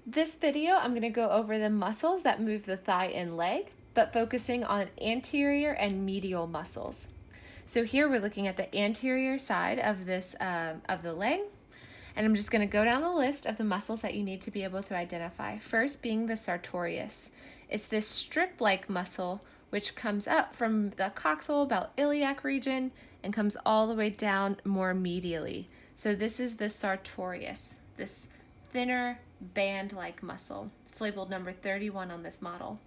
This video, I'm going to go over the muscles that move the thigh and leg, but focusing on anterior and medial muscles. So here we're looking at the anterior side of this of the leg, and I'm just going to go down the list of the muscles that you need to be able to identify. First being the sartorius. It's this strip-like muscle which comes up from the coxal, about iliac region, and comes all the way down more medially. So this is the sartorius, this thinner band-like muscle. It's labeled number 31 on this model.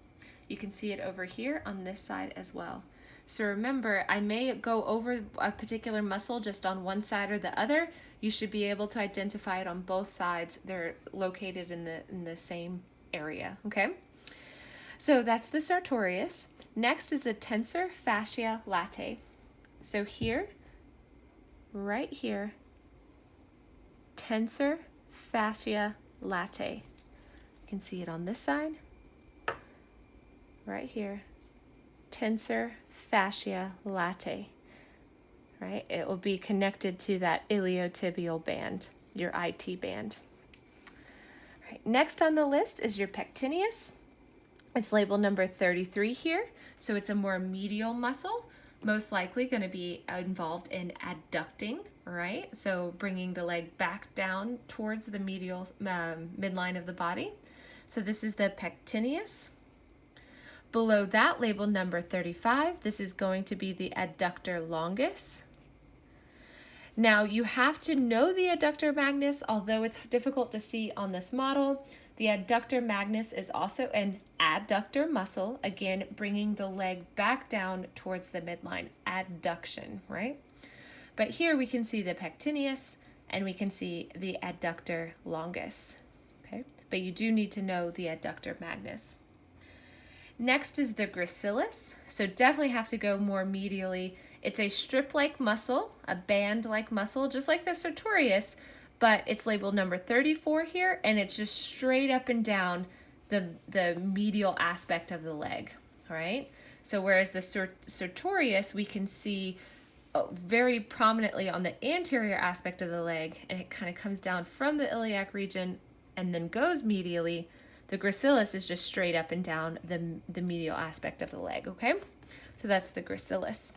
You can see it over here on this side as well. So remember, I may go over a particular muscle just on one side or the other. You should be able to identify it on both sides. They're located in the same area, okay? So that's the sartorius. Next is the tensor fascia latae. So here, right here, tensor fascia latae. You can see it on this side, right here, tensor fascia latae, right? It will be connected to that iliotibial band, your IT band. All right, next on the list is your pectineus. It's labeled number 33 here, so it's a more medial muscle, most likely going to be involved in adducting, right? So bringing the leg back down towards the medial midline of the body. So this is the pectineus. Below that, labeled number 35, this is going to be the adductor longus. Now you have to know the adductor magnus, although it's difficult to see on this model. The adductor magnus is also an adductor muscle, again, bringing the leg back down towards the midline, adduction, right? But here we can see the pectineus and we can see the adductor longus, okay? But you do need to know the adductor magnus. Next is the gracilis, so definitely have to go more medially. It's a strip-like muscle, a band-like muscle, just like the sartorius, but it's labeled number 34 here, and it's just straight up and down the medial aspect of the leg, right? So whereas the sartorius, we can see very prominently on the anterior aspect of the leg, and it kind of comes down from the iliac region and then goes medially. The gracilis is just straight up and down the medial aspect of the leg, okay? So that's the gracilis.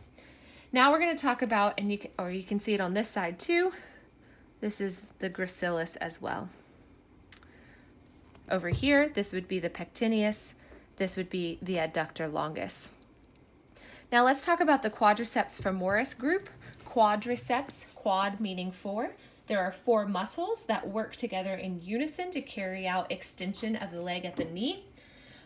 Now we're going to talk about, and you can see it on this side too. This is the gracilis as well. Over here, this would be the pectineus. This would be the adductor longus. Now let's talk about the quadriceps femoris group. Quadriceps, quad meaning four. There are four muscles that work together in unison to carry out extension of the leg at the knee.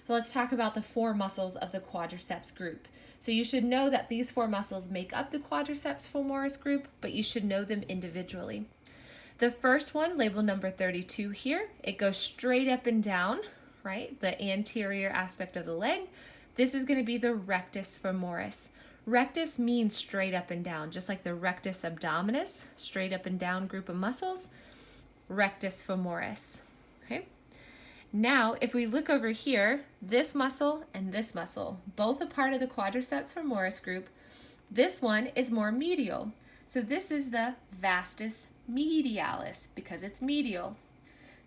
So let's talk about the four muscles of the quadriceps group. So you should know that these four muscles make up the quadriceps femoris group, but you should know them individually. The first one, labeled number 32 here, it goes straight up and down, right? The anterior aspect of the leg. This is going to be the rectus femoris. Rectus means straight up and down, just like the rectus abdominis, straight up and down group of muscles, rectus femoris, okay? Now, if we look over here, this muscle and this muscle, both a part of the quadriceps femoris group, this one is more medial. So this is the vastus medialis because it's medial.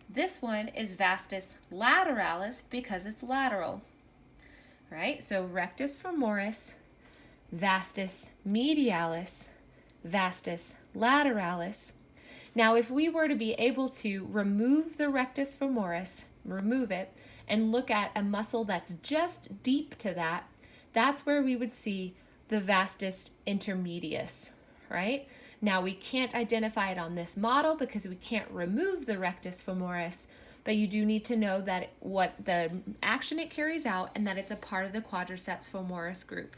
This one is vastus lateralis because it's lateral, right? So rectus femoris, vastus medialis, vastus lateralis. Now, if we were to be able to remove the rectus femoris, remove it, and look at a muscle that's just deep to that, that's where we would see the vastus intermedius, right? Now, we can't identify it on this model because we can't remove the rectus femoris, but you do need to know that what the action it carries out and that it's a part of the quadriceps femoris group.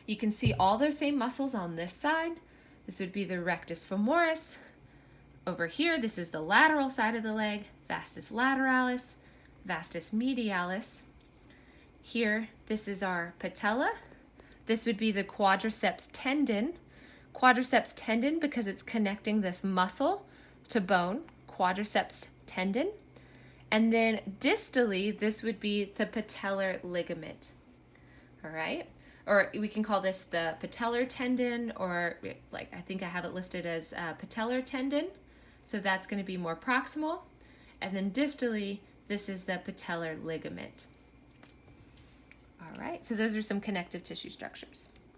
You can see all those same muscles on this side. This would be the rectus femoris. Over here, this is the lateral side of the leg, vastus lateralis, vastus medialis. Here, this is our patella. This would be the quadriceps tendon. Quadriceps tendon because it's connecting this muscle to bone, quadriceps tendon. And then distally, this would be the patellar ligament, all right? Or we can call this the patellar tendon, or like I think I have it listed as patellar tendon. So that's going to be more proximal. And then distally, this is the patellar ligament. All right, so those are some connective tissue structures.